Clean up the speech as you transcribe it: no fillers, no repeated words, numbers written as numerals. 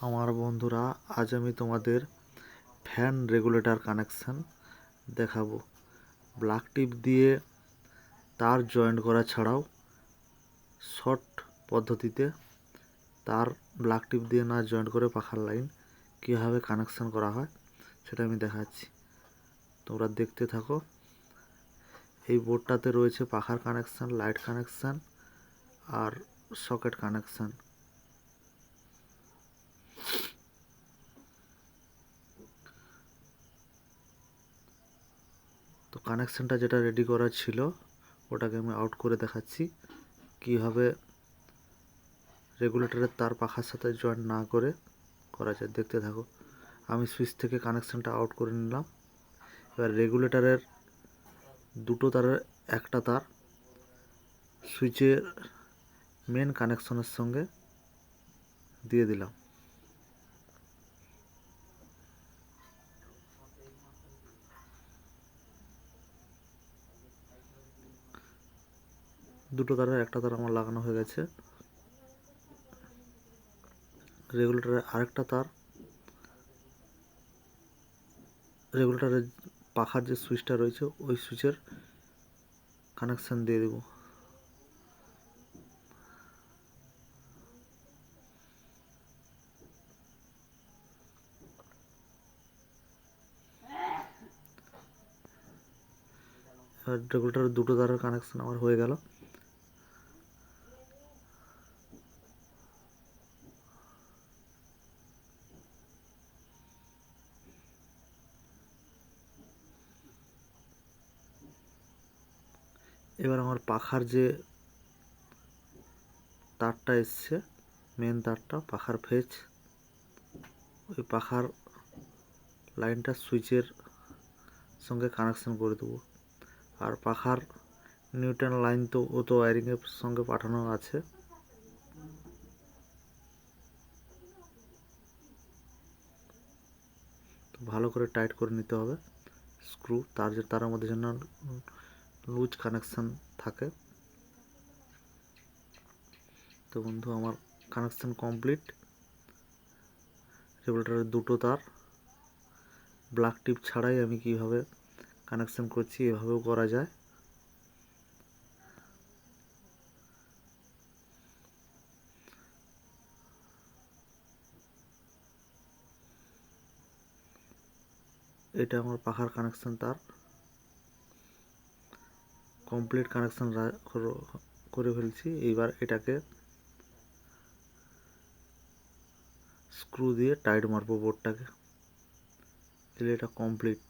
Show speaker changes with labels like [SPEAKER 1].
[SPEAKER 1] আমার বন্ধুরা, আজ আমি তোমাদের ফ্যান রেগুলেটর কানেকশান দেখাবো। ব্ল্যাক টিপ দিয়ে তার জয়েন্ট করা ছাড়াও শর্ট পদ্ধতিতে তার ব্ল্যাক টিপ দিয়ে না জয়েন্ট করে পাখার লাইন কীভাবে কানেকশান করা হয় সেটা আমি দেখাচ্ছি। তোমরা দেখতে থাকো। এই বোর্ডটাতে রয়েছে পাখার কানেকশান, লাইট কানেকশান আর সকেট কানেকশান। তো কানেকশানটা যেটা রেডি করা ছিল ওটাকে আমি আউট করে দেখাচ্ছি কীভাবে রেগুলেটরের তার পাখার সাথে জয়েন্ট না করে করা যায়। দেখতে থাকো। আমি সুইচ থেকে কানেকশানটা আউট করে নিলাম। এবার রেগুলেটরের দুটো তারের একটা তার সুইচের মেন কানেকশনের সঙ্গে দিয়ে দিলাম। দুটো তারের একটা তার আমার লাগানো হয়ে গেছে। রেগুলেটরের আরেকটা তার রেগুলেটরের পাখার যে সুইচটা রয়েছে ওই সুইচের কানেকশান দিয়ে দেব। রেগুলেটরের দুটো তারের কানেকশান আমার হয়ে গেল। এবার আমার পাখার যে তারটা এসছে, মেন তারটা পাখার ফেজ, ওই পাখার লাইনটা সুইচের সঙ্গে কানেকশান করে দেবো। আর পাখার নিউট্রাল লাইন তো ওয়ারিংয়ের সঙ্গে পাঠানো আছে। তো ভালো করে টাইট করে নিতে হবে স্ক্রু, তারের মধ্যে যেন লুজ কানেকশান থাকে। তো বন্ধু, আমার কানেকশান কমপ্লিট। রেগুলেটরের দুটো তার ব্ল্যাক টিপ ছাড়াই আমি কিভাবে কানেকশান করছি, এভাবেও করা যায়। এটা আমার পাখার কানেকশান তার কমপ্লিট কানেকশান করে ফেলছি। এইবার এটাকে স্ক্রু দিয়ে টাইট মারবো বোর্ডটাকে, তাহলে এটা কমপ্লিট।